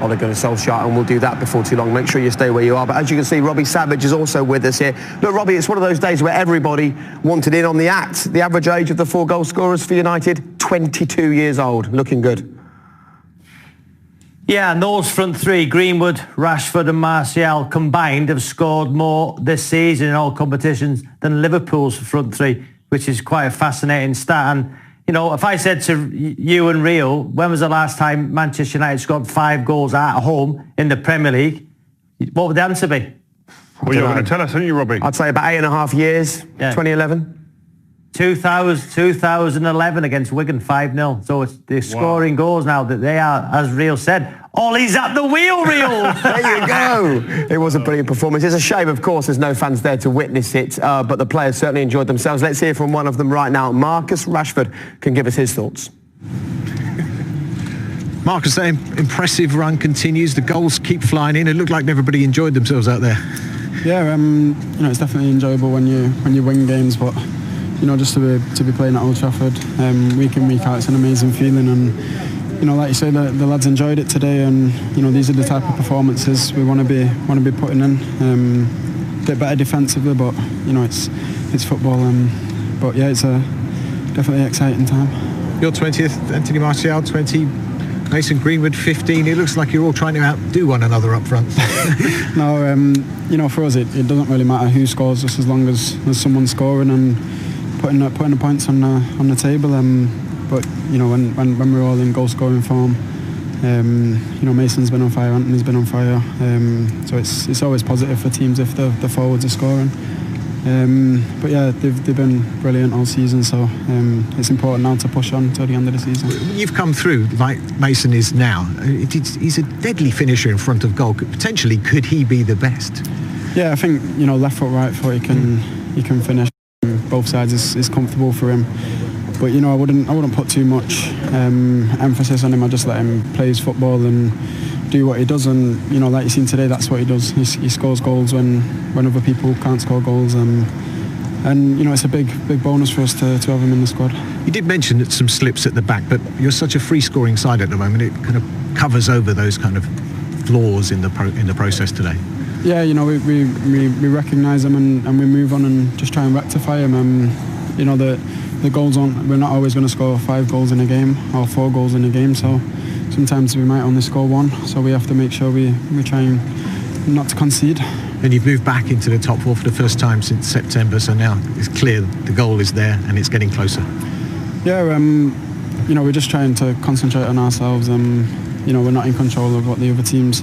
Ole Gunnar Solskjaer, and we'll do that before too long. Make sure you stay where you are. But as you can see, Robbie Savage is also with us here. Look, Robbie, it's one of those days where everybody wanted in on the act. The average age of the 4 goal scorers for United, 22 years old. Looking good. Yeah, and those front three, Greenwood, Rashford and Martial combined, have scored more this season in all competitions than Liverpool's front three, which is quite a fascinating stat. And, you know, if I said to you and Rio, when was the last time Manchester United scored 5 goals at home in the Premier League, what would the answer be? Well, you're going to tell us, aren't you, Robbie? I'd say about 8.5 years, yeah. 2011. 2011 against Wigan, 5-0. So they're scoring goals now that they are, as Rio said, Ollie's at the wheel, Rio. There you go. It was a brilliant performance. It's a shame, of course, there's no fans there to witness it, but the players certainly enjoyed themselves. Let's hear from one of them right now. Marcus Rashford can give us his thoughts. Marcus, that impressive run continues. The goals keep flying in. It looked like everybody enjoyed themselves out there. Yeah, you know, it's definitely enjoyable when you win games, but you know, just to be playing at Old Trafford week in, week out, it's an amazing feeling. And you know, like you say, the lads enjoyed it today, and you know, these are the type of performances we want to be putting in. A bit better defensively, but you know, it's football. But yeah, it's a definitely exciting time. Your 20th, Anthony Martial 20, Mason Greenwood 15. It looks like you're all trying to outdo one another up front. No, you know, for us it doesn't really matter who scores, just as long as there's someone scoring and putting the points on the table. But you know, when we're all in goal scoring form, you know, Mason's been on fire, Anthony's been on fire. So it's always positive for teams if the forwards are scoring. But yeah, they've been brilliant all season, so it's important now to push on till the end of the season. You've come through like Mason is now. He's a deadly finisher in front of goal. Potentially, could he be the best? Yeah, I think, you know, left foot, right foot, he can finish. Both sides is comfortable for him. But you know, I wouldn't put too much emphasis on him. I just let him play his football and do what he does. And you know, like you've seen today, that's what he does. He scores goals when other people can't score goals. And you know, it's a big bonus for us to have him in the squad. You did mention that some slips at the back, but you're such a free scoring side at the moment. It kind of covers over those kind of flaws in the process today. Yeah, you know, we recognise them and we move on and just try and rectify them. You know, the goals we're not always going to score 5 goals in a game or 4 goals in a game, so sometimes we might only score 1, so we have to make sure we try and not to concede. And you've moved back into the top 4 for the first time since September, so now it's clear the goal is there and it's getting closer. Yeah, you know, we're just trying to concentrate on ourselves. You know, we're not in control of what the other teams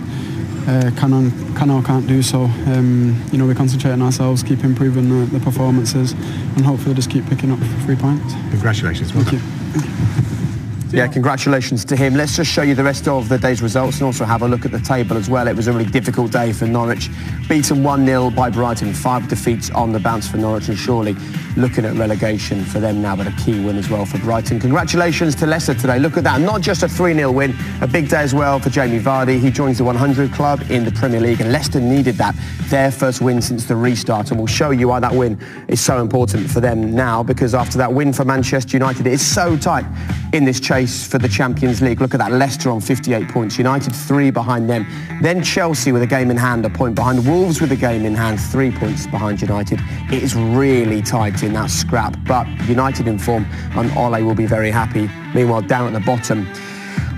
can or can't do, so you know, we concentrate on ourselves, keep improving the performances, and hopefully just keep picking up 3 points. Congratulations. Well done. Thank you. Yeah, congratulations to him. Let's just show you the rest of the day's results and also have a look at the table as well. It was a really difficult day for Norwich. Beaten 1-0 by Brighton, 5 defeats on the bounce for Norwich, and surely looking at relegation for them now, but a key win as well for Brighton. Congratulations to Leicester today. Look at that. Not just a 3-0 win, a big day as well for Jamie Vardy. He joins the 100 club in the Premier League, and Leicester needed that. Their first win since the restart, and we'll show you why that win is so important for them now, because after that win for Manchester United, it is so tight in this chase for the Champions League. Look at that, Leicester on 58 points, United 3 behind them. Then Chelsea with a game in hand, a point behind. Wolves with a game in hand, 3 points behind United. It is really tight in that scrap, but United in form, and Ole will be very happy. Meanwhile, down at the bottom,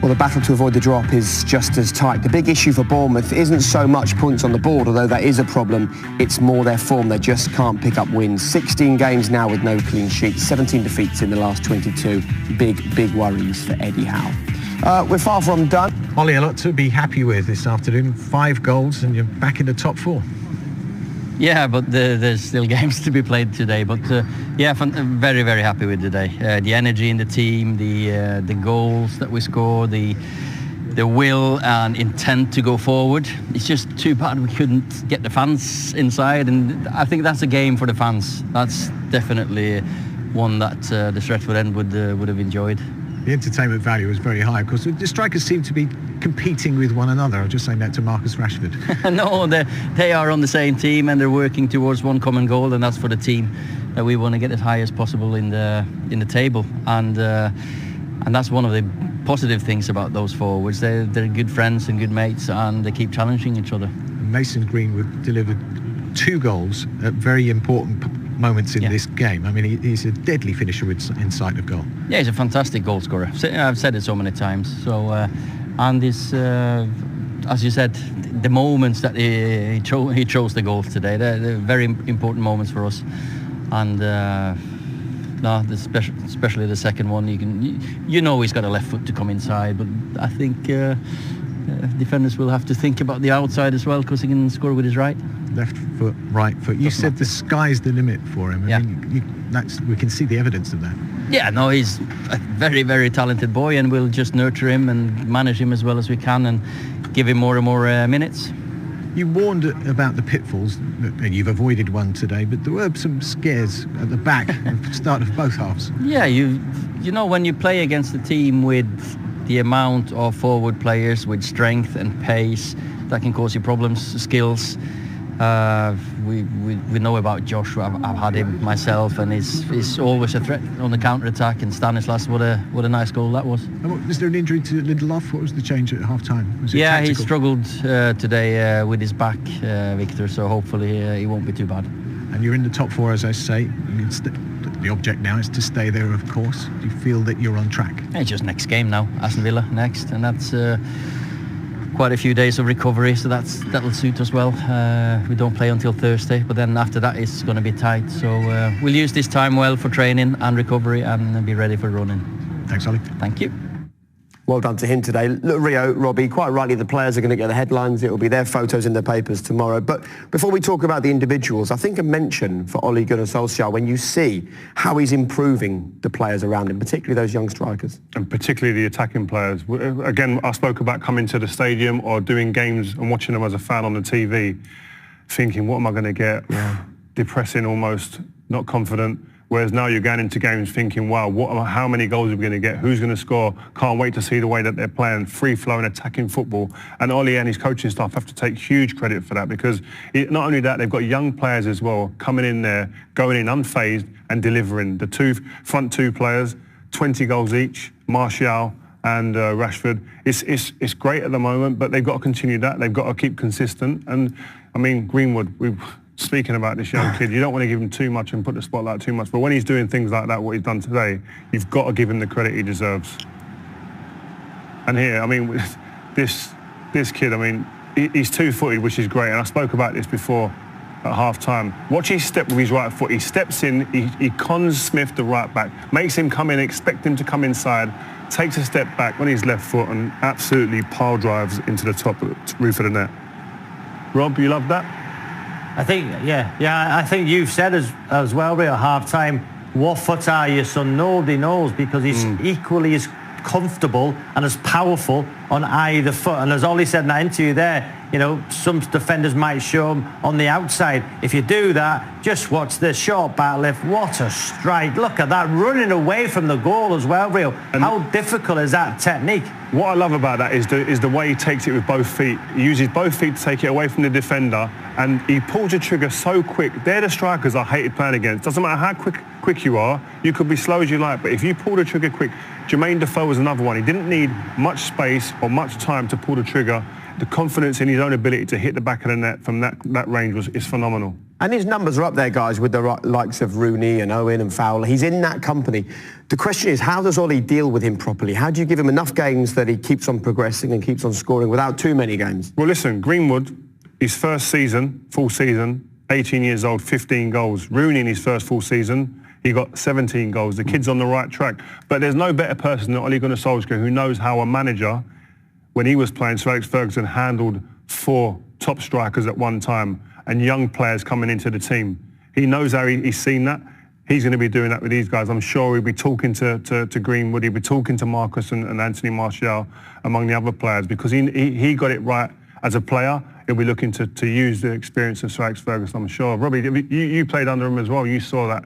well, the battle to avoid the drop is just as tight. The big issue for Bournemouth isn't so much points on the board, although that is a problem. It's more their form. They just can't pick up wins. 16 games now with no clean sheets, 17 defeats in the last 22. Big worries for Eddie Howe. We're far from done. Ollie, a lot to be happy with this afternoon. 5 goals and you're back in the top 4. Yeah, but there's still games to be played today. But yeah, I'm very happy with today. The energy in the team, the goals that we score, the will and intent to go forward. It's just too bad we couldn't get the fans inside, and I think that's a game for the fans. That's definitely one that the Stretford end would have enjoyed. The entertainment value was very high. Of course, the strikers seem to be competing with one another. I was just saying that to Marcus Rashford. No, they are on the same team and they're working towards one common goal, and that's for the team that we want to get as high as possible in the table. And that's one of the positive things about those forwards. They're good friends and good mates, and they keep challenging each other. Mason Greenwood delivered 2 goals at very important moments in this game. I mean, he's a deadly finisher inside of goal. Yeah, he's a fantastic goal scorer. I've said it so many times. So, and this, as you said, the moments that he chose the goals today, they're very important moments for us. And especially the second one, you know he's got a left foot to come inside, but I think defenders will have to think about the outside as well, because he can score with his right. Left foot, right foot. You said the sky's the limit for him. I mean, we can see the evidence of that. Yeah, no, he's a very, very talented boy, and we'll just nurture him and manage him as well as we can and give him more and more minutes. You warned about the pitfalls, and you've avoided one today, but there were some scares at the back at the start of both halves. Yeah, you know, when you play against a team with the amount of forward players with strength and pace, that can cause you problems, skills. We know about Joshua. I've had him myself, and he's always a threat on the counter-attack. And Stanislas, what a nice goal that was. Was there an injury to Lindelof? What was the change at half-time? Yeah, he struggled today with his back, Victor, so hopefully he won't be too bad. And you're in the top 4, as I say. The object now is to stay there, of course. Do you feel that you're on track? Yeah, it's just next game now, Aston Villa next, and that's quite a few days of recovery, so that'll suit us well. We don't play until Thursday, but then after that it's going to be tight. So we'll use this time well for training and recovery and be ready for running. Thanks, Ollie. Thank you. Well done to him today. Look, Rio, Robbie, quite rightly the players are going to get the headlines. It will be their photos in the papers tomorrow. But before we talk about the individuals, I think a mention for Ole Gunnar Solskjaer when you see how he's improving the players around him, particularly those young strikers. And particularly the attacking players. Again, I spoke about coming to the stadium or doing games and watching them as a fan on the TV, thinking, what am I going to get? Yeah. Depressing almost, not confident. Whereas now you're going into games thinking, wow, how many goals are we going to get? Who's going to score? Can't wait to see the way that they're playing free-flowing, attacking football. And Ollie and his coaching staff have to take huge credit for that, because not only that, they've got young players as well coming in there, going in unfazed and delivering. The front two players, 20 goals each, Martial and Rashford. It's great at the moment, but they've got to continue that. They've got to keep consistent. And, I mean, Greenwood, speaking about this young kid, you don't want to give him too much and put the spotlight too much, but when he's doing things like that, what he's done today, you've got to give him the credit he deserves. And here, I mean, this kid, I mean, he's two-footed, which is great, and I spoke about this before at half-time. Watch his step with his right foot. He steps in, he cons Smith, the right back, makes him come in, expect him to come inside, takes a step back on his left foot and absolutely pile drives into the top roof of the net. Rob, you love that? I think, I think you've said as well, Rio, at half-time, what foot are you son? Nobody knows, because he's equally as comfortable and as powerful on either foot. And as Ollie said in that interview there, you know, some defenders might show him on the outside. If you do that, just watch the short back lift. What a strike. Look at that, running away from the goal as well, Rio. And how difficult is that technique? What I love about that is the way he takes it with both feet. He uses both feet to take it away from the defender, and he pulls the trigger so quick. They're the strikers I hated playing against. Doesn't matter how quick you are, you could be slow as you like, but if you pull the trigger quick, Jermaine Defoe was another one. He didn't need much space or much time to pull the trigger. The confidence in his own ability to hit the back of the net from that range is phenomenal. And his numbers are up there, guys, with the likes of Rooney and Owen and Fowler. He's in that company. The question is, how does Ollie deal with him properly? How do you give him enough games that he keeps on progressing and keeps on scoring without too many games? Well, listen, Greenwood, his first season, full season, 18 years old, 15 goals. Rooney in his first full season, he got 17 goals. The kid's on the right track. But there's no better person than Ole Gunnar Solskjaer, who knows how a manager, when he was playing, Sir Alex Ferguson handled 4 top strikers at one time and young players coming into the team. He knows how he's seen that. He's going to be doing that with these guys. I'm sure he'll be talking to Greenwood. He'll be talking to Marcus and Anthony Martial, among the other players, because he got it right as a player. He'll be looking to use the experience of Sir Alex Ferguson, I'm sure. Robbie, you played under him as well. You saw that.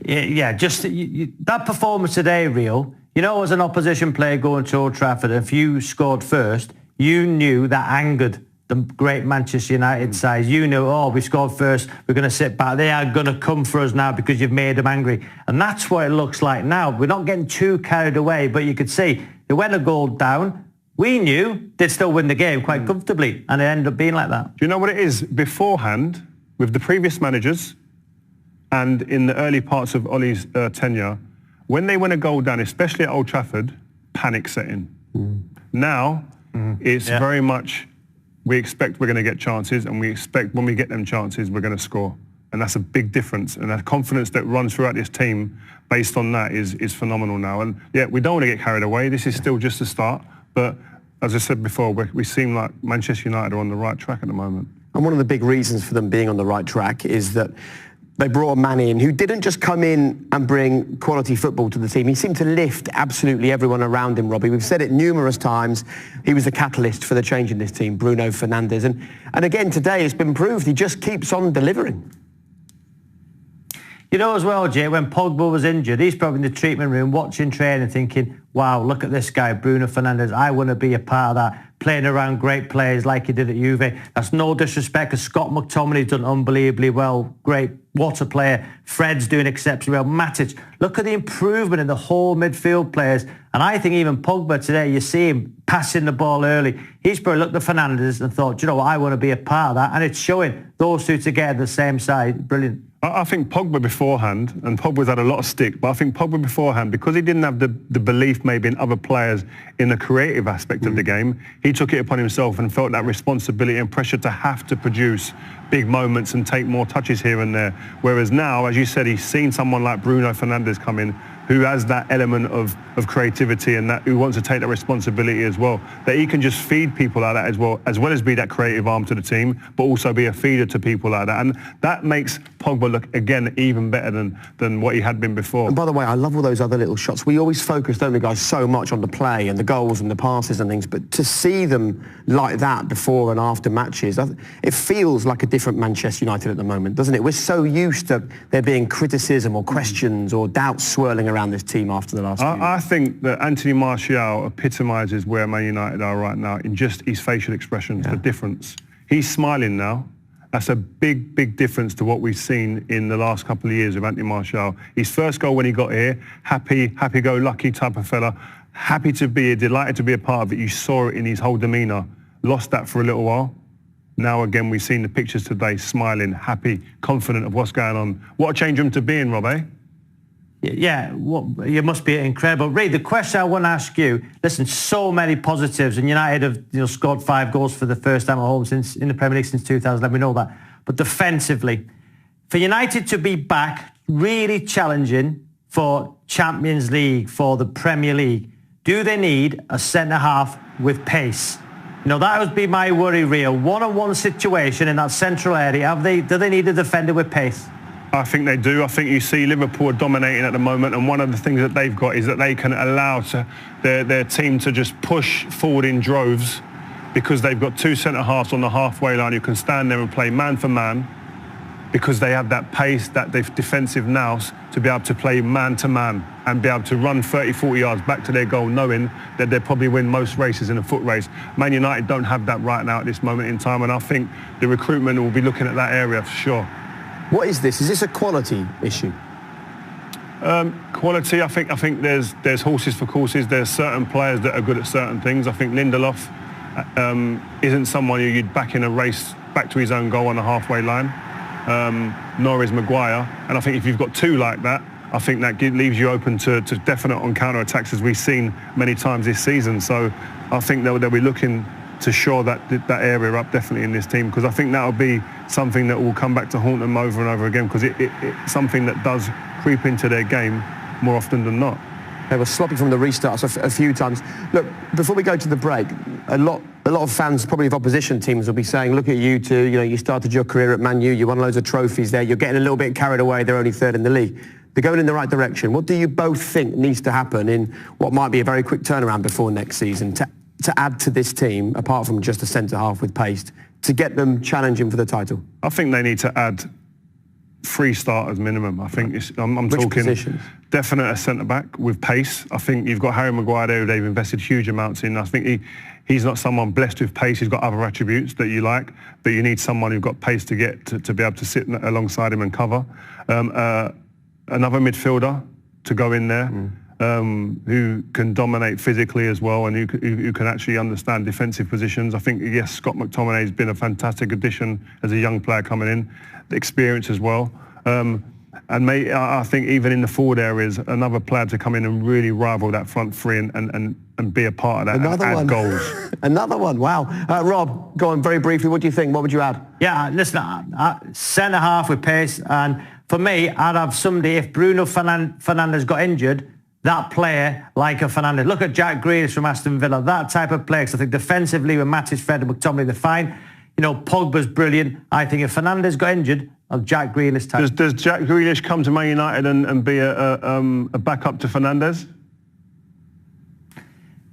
Yeah, just that performance today, Rio. You know, as an opposition player going to Old Trafford, if you scored first, you knew that angered the great Manchester United side. You knew, oh, we scored first, we're going to sit back. They are going to come for us now because you've made them angry. And that's what it looks like now. We're not getting too carried away, but you could see they went a goal down. We knew they'd still win the game quite comfortably, and it ended up being like that. Do you know what it is? Beforehand, with the previous managers and in the early parts of Ole's tenure, when they win a goal down, especially at Old Trafford, panic set in. Now, it's very much, we expect we're going to get chances, and we expect when we get them chances, we're going to score. And that's a big difference. And that confidence that runs throughout this team based on that is phenomenal now. And yeah, we don't want to get carried away. This is still just a start. But as I said before, we seem like Manchester United are on the right track at the moment. And one of the big reasons for them being on the right track is that they brought a man in who didn't just come in and bring quality football to the team. He seemed to lift absolutely everyone around him, Robbie. We've said it numerous times. He was the catalyst for the change in this team, Bruno Fernandes. And again, today it's been proved he just keeps on delivering. You know as well, Jay, when Pogba was injured, he's probably in the treatment room watching training thinking, wow, look at this guy, Bruno Fernandes. I want to be a part of that, playing around great players like he did at Juve. That's no disrespect, because Scott McTominay's done unbelievably well. Great, what a player. Fred's doing exceptionally well. Matic, look at the improvement in the whole midfield players. And I think even Pogba today, you see him passing the ball early. He's probably looked at Fernandes and thought, you know what, I want to be a part of that. And it's showing those two together, the same side. Brilliant. I think Pogba beforehand, and Pogba's had a lot of stick, but I think Pogba beforehand, because he didn't have the belief maybe in other players in the creative aspect of the game, he took it upon himself and felt that responsibility and pressure to have to produce big moments and take more touches here and there. Whereas now, as you said, he's seen someone like Bruno Fernandes come in who has that element of creativity and that who wants to take that responsibility as well, that he can just feed people like that as well as be that creative arm to the team, but also be a feeder to people like that. And that makes Pogba look, again, even better than what he had been before. And by the way, I love all those other little shots. We always focus, don't we, guys, so much on the play and the goals and the passes and things, but to see them like that before and after matches, it feels like a different Manchester United at the moment, doesn't it? We're so used to there being criticism or questions or doubts swirling around this team after the last few years. I think that Anthony Martial epitomises where Man United are right now in just his facial expressions, the difference. He's smiling now. That's a big, big difference to what we've seen in the last couple of years of Anthony Martial. His first goal when he got here, happy-go-lucky type of fella, happy to be here, delighted to be a part of it. You saw it in his whole demeanour. Lost that for a little while. Now again, we've seen the pictures today, smiling, happy, confident of what's going on. What a change room to be in, Rob, eh? Yeah, well, you must be incredible. Ray, the question I want to ask you, listen, so many positives, and United have scored 5 goals for the first time at home in the Premier League since 2011, we know that. But defensively, for United to be back, really challenging for Champions League, for the Premier League, do they need a centre-half with pace? That would be my worry, Rio. One-on-one situation in that central area, do they need a defender with pace? I think they do. I think you see Liverpool dominating at the moment, and one of the things that they've got is that they can allow their team to just push forward in droves, because they've got 2 centre-halves on the halfway line who can stand there and play man for man, because they have that pace, that defensive nous to be able to play man to man and be able to run 30, 40 yards back to their goal, knowing that they'll probably win most races in a foot race. Man United don't have that right now at this moment in time, and I think the recruitment will be looking at that area for sure. What is this? Is this a quality issue? Quality, I think there's horses for courses. There's certain players that are good at certain things. I think Lindelof isn't someone who you'd back in a race back to his own goal on the halfway line, nor is Maguire. And I think if you've got 2 like that, I think that leaves you open to definite on counter-attacks, as we've seen many times this season. So I think they'll be looking to shore that area up definitely in this team, because I think that'll be something that will come back to haunt them over and over again, because it's something that does creep into their game more often than not. They were sloppy from the restarts a few times. Look, before we go to the break, a lot of fans, probably of opposition teams, will be saying, look at you two, you started your career at Man U, you won loads of trophies there, you're getting a little bit carried away, they're only 3rd in the league. They're going in the right direction. What do you both think needs to happen in what might be a very quick turnaround before next season to add to this team, apart from just a centre-half with pace, to get them challenging for the title? I think they need to add 3 starters minimum. I think I'm Which talking positions? definite a centre-back with pace. I think you've got Harry Maguire there who they've invested huge amounts in. I think he's not someone blessed with pace. He's got other attributes that you like, but you need someone who's got pace to get to be able to sit alongside him and cover. Another midfielder to go in there who can dominate physically as well and who can actually understand defensive positions. I think, yes, Scott McTominay has been a fantastic addition as a young player coming in, the experience as well. I think even in the forward areas, another player to come in and really rival that front three and be a part of that and add goals. Another one, wow. Rob, go on very briefly. What do you think? What would you add? Yeah, listen, centre-half with pace. And for me, I'd have somebody, if Bruno Fernandes got injured, that player like a Fernandes. Look at Jack Grealish from Aston Villa, that type of player. Because I think defensively with Matic, Fred and McTominay, they're fine. You know, Pogba's brilliant. I think if Fernandes got injured, of Jack Grealish type. Does Jack Grealish come to Man United and be a backup to Fernandes?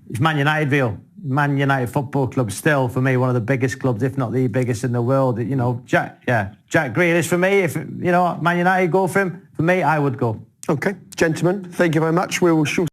It's Man United, Vale. Man United Football Club, still for me one of the biggest clubs, if not the biggest in the world. You know, Jack Grealish for me. If you know Man United go for him, for me I would go. Okay, gentlemen, thank you very much. We will shoot.